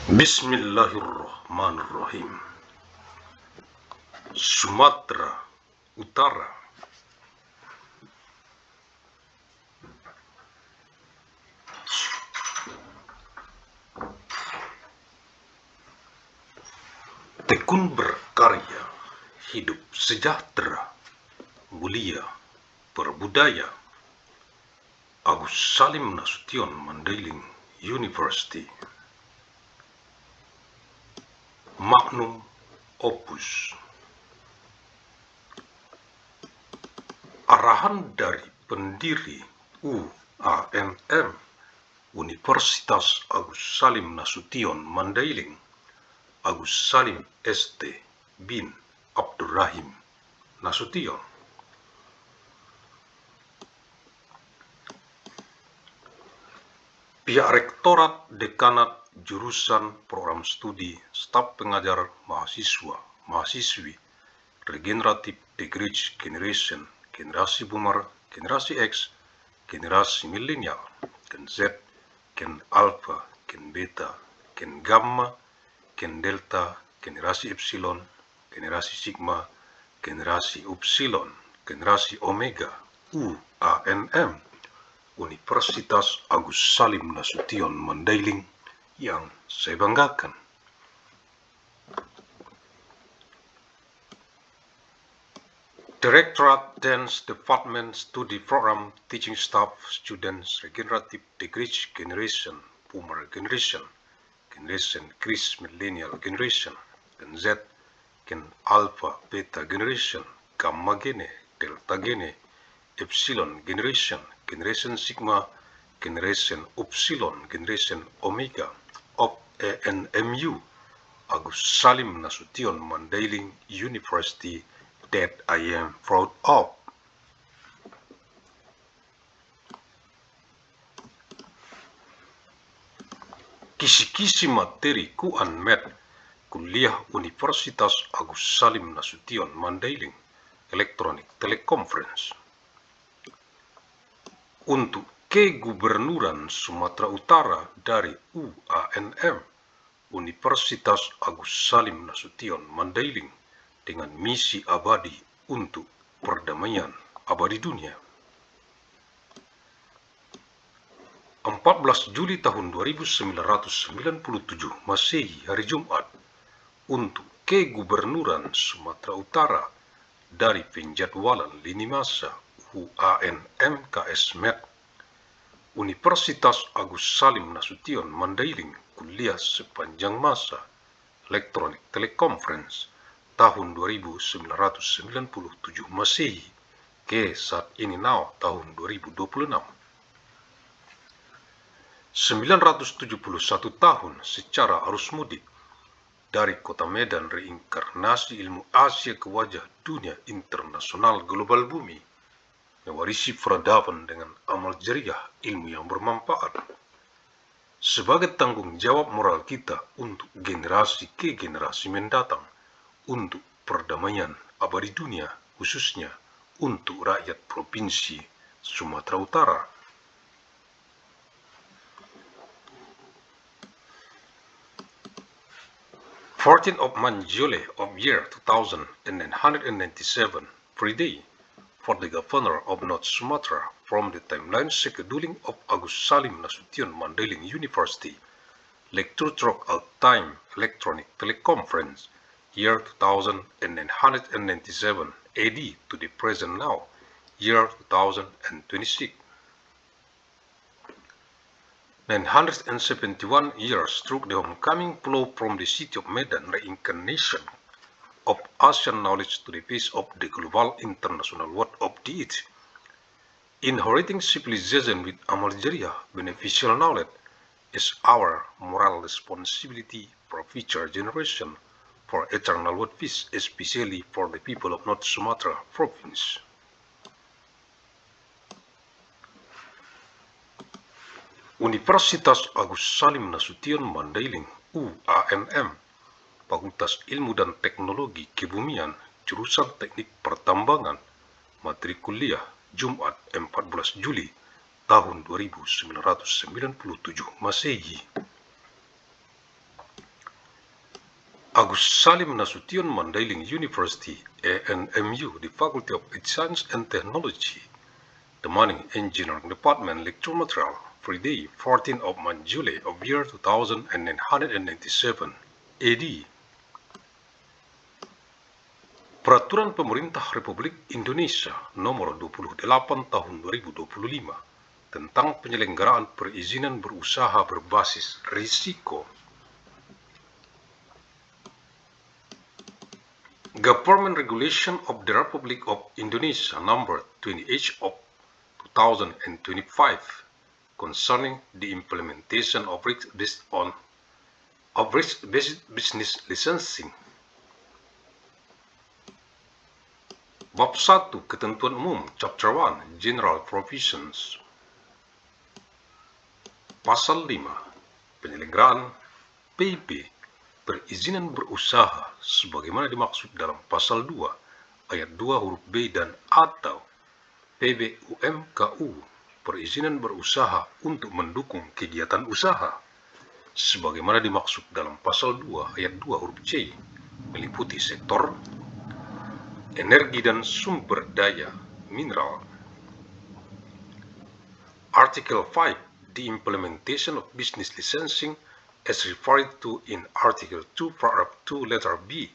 Bismillahirrahmanirrahim. Sumatera Utara. Tekun berkarya, hidup sejahtera, mulia, berbudaya. Agus Salim Nasution Mandailing University. Magnum Opus. Arahan dari pendiri UANM Universitas Agus Salim Nasution Mandailing, Agus Salim ST bin Abdurrahim Nasution. Pihak Rektorat Dekanat Jurusan Program Studi Staf Pengajar Mahasiswa-Mahasiswi Regenerative Degree Generation, Generasi Boomer, Generasi X, Generasi Milenial, Gen Z, Gen Alpha, Gen Beta, Gen Gamma, Gen Delta, Generasi Epsilon, Generasi Sigma, Generasi Upsilon, Generasi Omega, UANM Universitas Agus Salim Nasution Mandailing yang saya banggakan. Directorate Dance Department Studi Program Teaching Staff Students Regenerative Degree Generation, Boomer Generation, Generation Chris Millennial Generation, Gen Z, Gen Alpha Beta Generation, Gamma Gene, Delta Gene, Epsilon Generation, Generation Sigma, Generation Upsilon, Generation Omega of ANMU, Agus Salim Nasution Mandailing University, that I am proud of. Kisi-kisi materi Kuanmed Kuliah Universitas Agus Salim Nasution Mandailing, Electronic Teleconference. Untuk Kegubernuran Sumatera Utara dari UANM Universitas Agus Salim Nasution Mandailing dengan misi abadi untuk perdamaian abadi dunia. 14 Juli tahun 2997 Masehi, hari Jumat, untuk Kegubernuran Sumatera Utara dari penjadwalan lini masa UANM KS Med Universitas Agus Salim Nasution Mandailing kuliah sepanjang masa Electronic Teleconference tahun 2997 Masehi ke saat ini tahun 2026. 971 tahun secara arus mudik dari Kota Medan reinkarnasi ilmu Asia ke wajah dunia internasional global bumi, mewarisi peradaban dengan amal jariah ilmu yang bermanfaat sebagai tanggung jawab moral kita untuk generasi ke generasi mendatang, untuk perdamaian abadi dunia, khususnya untuk rakyat Provinsi Sumatera Utara. of Manjole of year 2997 pre-day for the Governor of North Sumatra from the timeline scheduling of Agus Salim Nasution Mandailing University, lecture throughout time electronic teleconference, year 2997 AD to the present now, year 2026. 971 years through the homecoming flow from the city of Medan, reincarnation of Asian knowledge to the face of the global international world of the age. Inheriting civilization with amal jariah, beneficial knowledge, is our moral responsibility for future generation, for eternal world peace, especially for the people of North Sumatra province. Universitas Agus Salim Nasution Mandailing UANM, Fakultas Ilmu dan Teknologi Kebumian, Jurusan Teknik Pertambangan, materi kuliah Jumat 14 Juli tahun 2997 Masehi. Agus Salim Nasution Mandailing University, ANMU, the Faculty of Science and Technology, the Mining Engineering Department lecture material, Friday, 14 of July of year 2997 AD. Peraturan Pemerintah Republik Indonesia Nomor 28 Tahun 2025 tentang penyelenggaraan perizinan berusaha berbasis risiko. Government Regulation of the Republic of Indonesia Number 28 of 2025 concerning the implementation of risk-based business licensing. Bab 1 Ketentuan Umum Chapter 1 General Provisions. Pasal 5 Penyelenggaraan PB perizinan berusaha sebagaimana dimaksud dalam pasal 2 ayat 2 huruf B dan atau PB-UMKU perizinan berusaha untuk mendukung kegiatan usaha sebagaimana dimaksud dalam pasal 2 ayat 2 huruf C meliputi sektor energi dan sumber daya mineral. Article 5 The implementation of business licensing as referred to in Article 2 Paragraph 2 letter B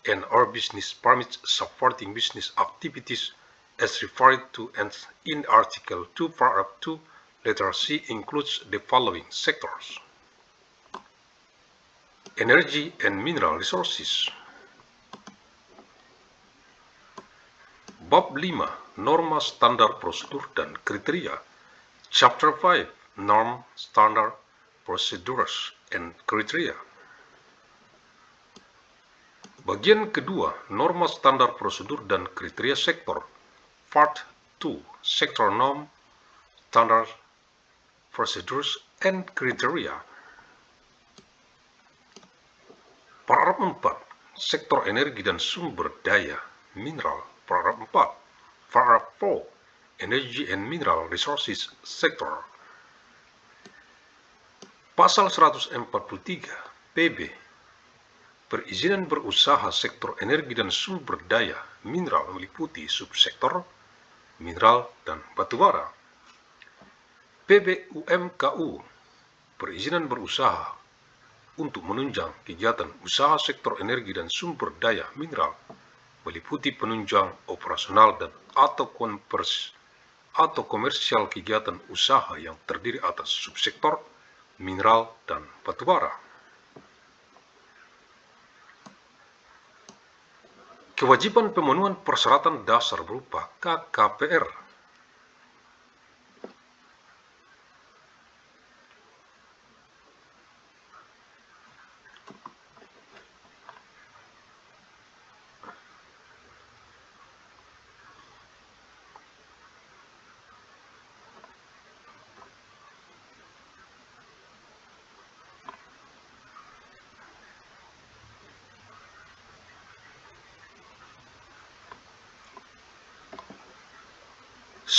and or business permits supporting business activities as referred to and in Article 2 Paragraph 2 letter C includes the following sectors: energy and mineral resources. Bab 5 Norma Standar Prosedur dan Kriteria. Chapter 5 Norm Standard Procedures and Criteria. Bagian kedua Norma Standar Prosedur dan Kriteria Sektor. Part 2 Sector Norm Standard Procedures and Criteria. Paragraf 4 Sektor Energi dan Sumber Daya Mineral. Paragraf 4 Paragraf 4 Energy and Mineral Resources Sector. Pasal 143 PB perizinan berusaha sektor energi dan sumber daya mineral meliputi subsektor mineral dan batubara. PB-UMKU perizinan berusaha untuk menunjang kegiatan usaha sektor energi dan sumber daya mineral meliputi penunjang operasional dan atau komersial kegiatan usaha yang terdiri atas subsektor mineral dan batubara. Kewajiban pemenuhan persyaratan dasar berupa KKPR.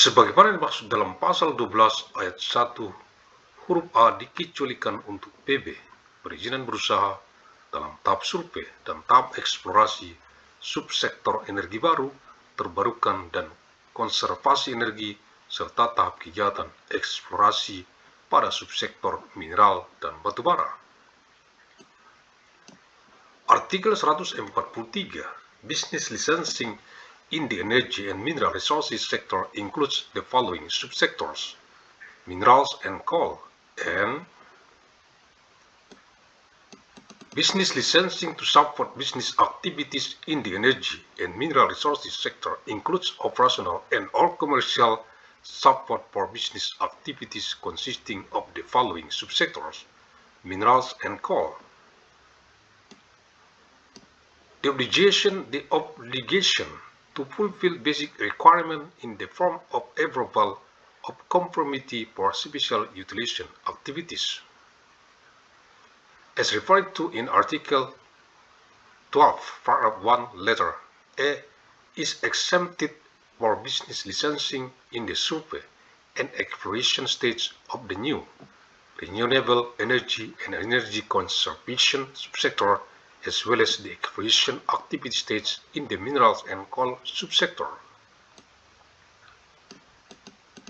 Sebagaimana dimaksud dalam pasal 12 ayat 1 huruf A dikecualikan untuk PB, perizinan berusaha dalam tahap survei dan tahap eksplorasi subsektor energi baru, terbarukan dan konservasi energi serta tahap kegiatan eksplorasi pada subsektor mineral dan batubara. Artikel 143 Business licensing in the energy and mineral resources sector includes the following subsectors: minerals and coal, and business licensing to support business activities in the energy and mineral resources sector includes operational and all commercial support for business activities consisting of the following subsectors: minerals and coal. The obligation to fulfill basic requirement in the form of approval of conformity for special utilization activities, as referred to in Article 12, Paragraph 1, letter A, is exempted for business licensing in the survey and exploration stage of the new renewable energy and energy conservation subsector as well as the exploration activity stage in the minerals and coal subsector.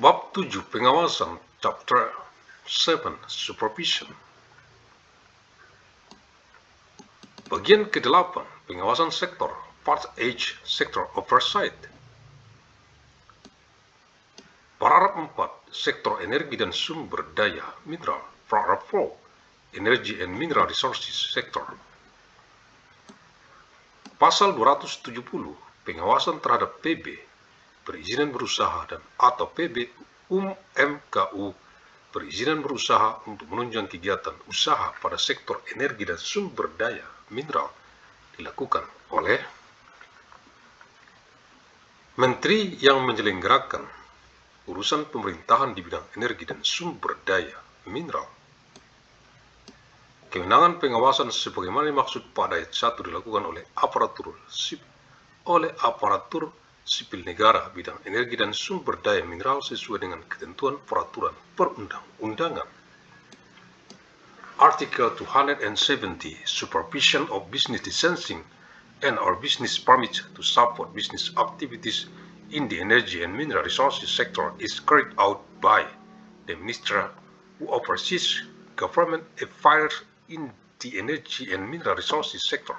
Bab 7 Pengawasan, Chapter 7 Supervision. Bagian ke-8 Pengawasan Sektor, Part H Sector Oversight. Paragraf 4 Sektor Energi dan Sumber Daya Mineral. Paragraf 4 Energy and Mineral Resources Sector. Pasal 270 Pengawasan terhadap PB, perizinan berusaha dan atau PB UMKU, perizinan berusaha untuk menunjang kegiatan usaha pada sektor energi dan sumber daya mineral dilakukan oleh Menteri yang menyelenggarakan urusan pemerintahan di bidang energi dan sumber daya mineral. Kewenangan pengawasan sebagaimana dimaksud pada ayat 1 dilakukan oleh aparatur sipil negara bidang energi dan sumber daya mineral sesuai dengan ketentuan peraturan perundang-undangan. Article 270 Supervision of Business Licensing and or business permits to support business activities in the energy and mineral resources sector is carried out by the Minister who oversees government affairs in the energy and mineral resources sector.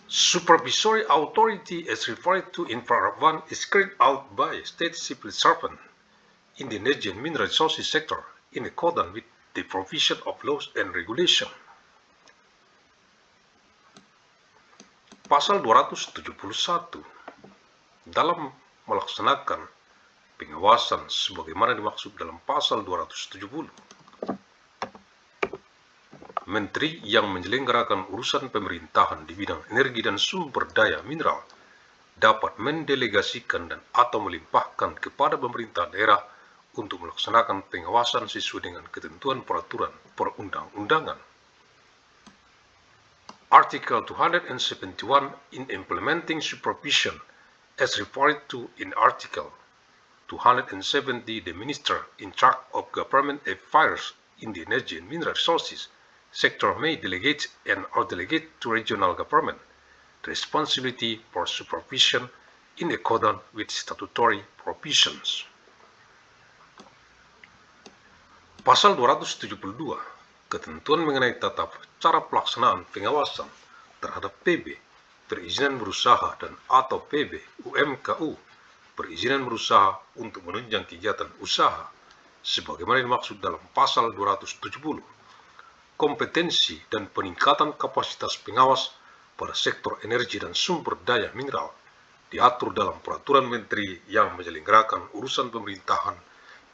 Supervisory authority as referred to in paragraph 1 is carried out by state civil servant in the energy and mineral resources sector in accordance with the provision of laws and regulation. Pasal 271 dalam melaksanakan pengawasan sebagaimana dimaksud dalam pasal 270. Menteri yang menyelenggarakan urusan pemerintahan di bidang energi dan sumber daya mineral dapat mendelegasikan dan atau melimpahkan kepada pemerintah daerah untuk melaksanakan pengawasan sesuai dengan ketentuan peraturan perundang-undangan. Article 271 in implementing supervision as referred to in Article 270, the Minister in charge of government affairs in the energy and mineral resources sector may delegate and or delegate to regional government the responsibility for supervision in accordance with statutory provisions. Pasal 272 ketentuan mengenai tata cara pelaksanaan pengawasan terhadap PB, perizinan berusaha dan atau PB UMKU, perizinan berusaha untuk menunjang kegiatan usaha sebagaimana dimaksud dalam pasal 270. Kompetensi dan peningkatan kapasitas pengawas pada sektor energi dan sumber daya mineral diatur dalam peraturan menteri yang menyelenggarakan urusan pemerintahan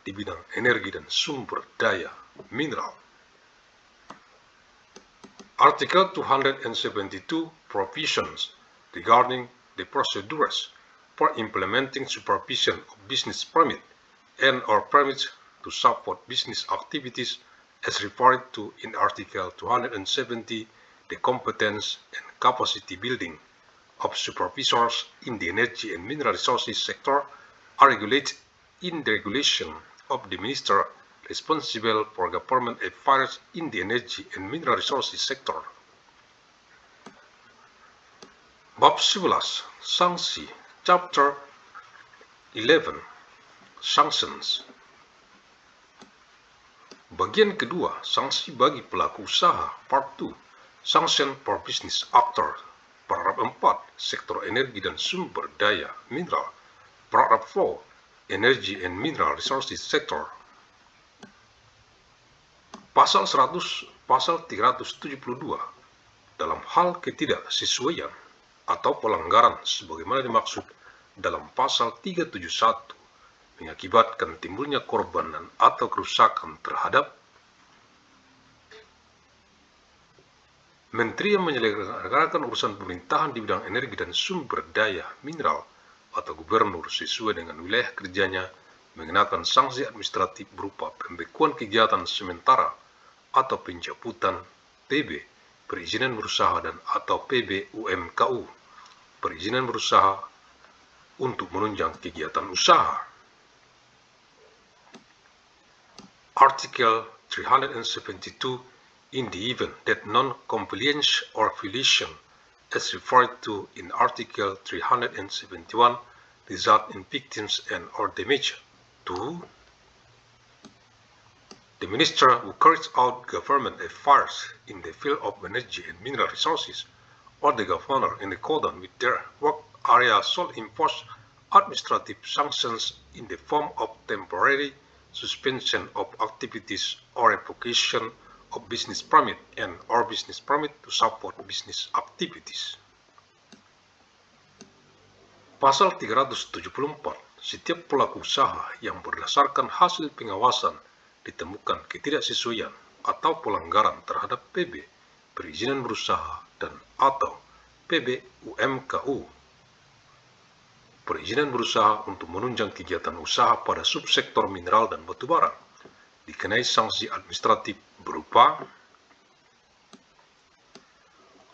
di bidang energi dan sumber daya mineral. Article 272 provisions regarding the procedures for implementing supervision of business permit and or permits to support business activities as referred to in Article 270, the competence and capacity building of supervisors in the energy and mineral resources sector are regulated in the regulation of the Minister responsible for government affairs in the energy and mineral resources sector. Bab 11 Sanksi, Chapter 11 Sanctions. Bagian kedua, sanksi bagi pelaku usaha, Part 2, Sanction for Business Actor, Paragraf 4, Sektor Energi dan Sumber Daya Mineral, Paragraf 4, Energy and Mineral Resources Sector. Pasal 372, dalam hal ketidaksesuaian atau pelanggaran sebagaimana dimaksud dalam Pasal 371, mengakibatkan timbulnya korban atau kerusakan terhadap Menteri yang menyelenggarakan urusan pemerintahan di bidang energi dan sumber daya mineral atau gubernur sesuai dengan wilayah kerjanya mengenakan sanksi administratif berupa pembekuan kegiatan sementara atau pencabutan PB, perizinan berusaha dan atau PB UMKU, perizinan berusaha untuk menunjang kegiatan usaha. Article 372 in the event that non-compliance or violation as referred to in Article 371 result in victims and or damage. 2. The minister who carries out government affairs in the field of energy and mineral resources, or the governor in accordance with their work area, shall impose administrative sanctions in the form of temporary suspension of activities or revocation of business permit and or business permit to support business activities. Pasal 374, setiap pelaku usaha yang berdasarkan hasil pengawasan ditemukan ketidaksesuaian atau pelanggaran terhadap PB, perizinan berusaha dan atau PB UMKU, perizinan berusaha untuk menunjang kegiatan usaha pada subsektor mineral dan batubara, dikenai sanksi administratif berupa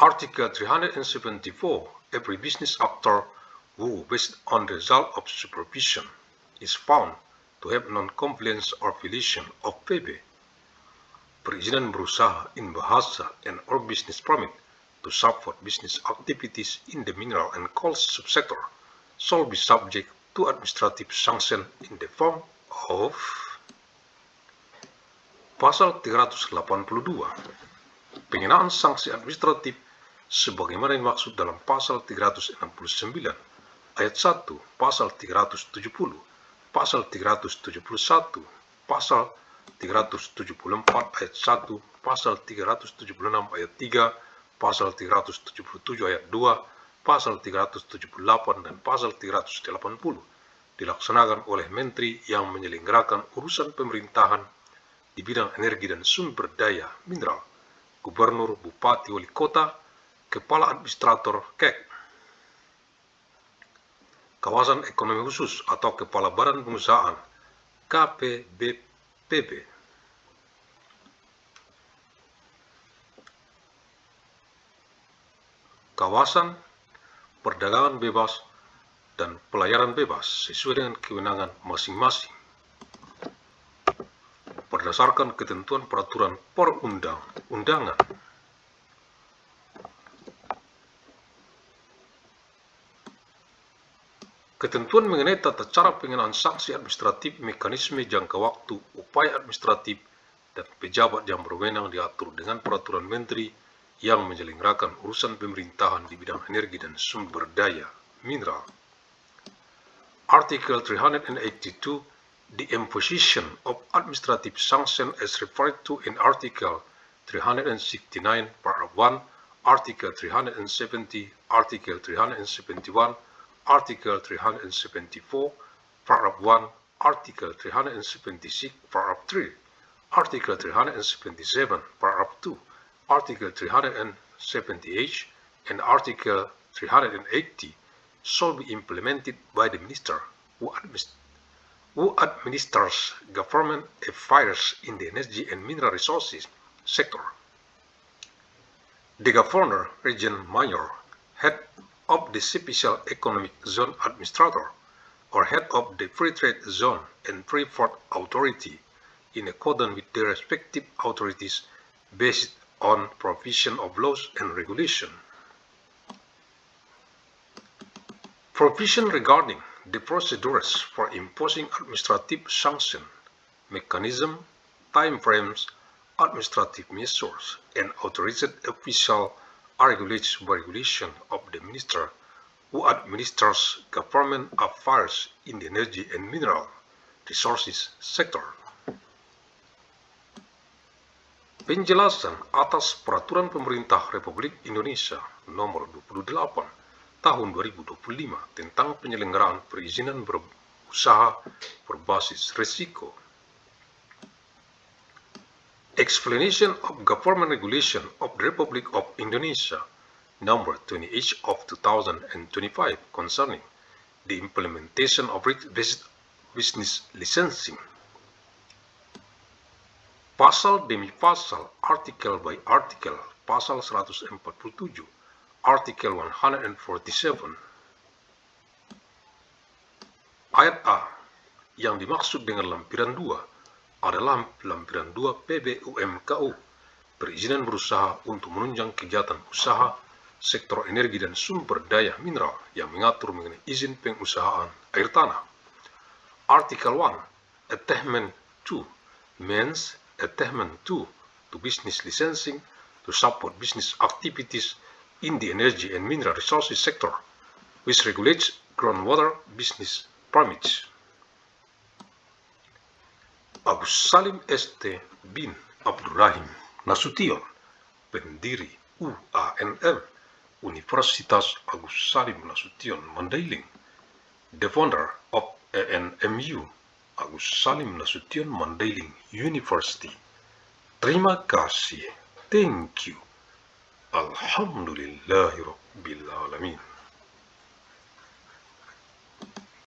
Article 374. Every business actor who, based on the result of supervision, is found to have non-compliance or violation of PB, perizinan berusaha in bahasa and or business permit to support business activities in the mineral and coal subsector shall be subject to administrative sanction in the form of Pasal 382, pengenaan sanksi administratif sebagaimana dimaksud dalam Pasal 369 ayat 1, Pasal 370, Pasal 371, Pasal 374 ayat 1, Pasal 376 ayat 3, Pasal 377 ayat 2, Pasal 378 dan Pasal 380 dilaksanakan oleh Menteri yang menyelenggarakan urusan pemerintahan di bidang energi dan sumber daya mineral, Gubernur, Bupati, Wali Kota, Kepala Administrator KEK, Kawasan Ekonomi Khusus atau Kepala Badan Pengusahaan KPBPB. Kawasan perdagangan bebas dan pelayaran bebas sesuai dengan kewenangan masing-masing berdasarkan ketentuan peraturan perundang-undangan. Ketentuan mengenai tata cara pengenaan sanksi administratif, mekanisme jangka waktu, upaya administratif, dan pejabat yang berwenang diatur dengan peraturan menteri yang menyelenggarakan urusan pemerintahan di bidang energi dan sumber daya mineral. Article 382, the imposition of administrative sanction as referred to in Article 369, Paragraph 1, Article 370, Article 371, Article 374, Paragraph 1, Article 376, Paragraph 3, Article 377, Paragraph 2, Article 378, and Article 380 shall be implemented by the Minister who administers government affairs in the energy and mineral resources sector. The Governor, Region Mayor, Head of the Special Economic Zone Administrator, or Head of the Free Trade Zone and Free Port Authority, in accordance with their respective authorities based on provision of laws and regulation. Provision regarding the procedures for imposing administrative sanction, mechanism, timeframes, administrative measures, and authorized official are regulated by regulation of the Minister who administers government affairs in the energy and mineral resources sector. Penjelasan atas Peraturan Pemerintah Republik Indonesia Nomor 28 Tahun 2025 tentang penyelenggaraan perizinan berusaha berbasis risiko. Explanation of Government Regulation of the Republic of Indonesia Number 28 of 2025 concerning the implementation of risk-based business licensing. Pasal demi pasal, artikel by artikel, pasal 147, artikel 147. Ayat A, yang dimaksud dengan lampiran 2 adalah lampiran 2 PB UMKU perizinan berusaha untuk menunjang kegiatan usaha sektor energi dan sumber daya mineral yang mengatur mengenai izin pengusahaan air tanah. Article 1, Attachment 2, means Attachment 2 to business licensing to support business activities in the energy and mineral resources sector, which regulates groundwater business permits. Agus Salim St. bin Abdurrahim Nasution, pendiri UANM, Universitas Agus Salim Nasution Mandailing, the founder of ANMU, Agus Salim Nasution Mandailing University. Terima kasih. Thank you. Alhamdulillahirabbil alamin.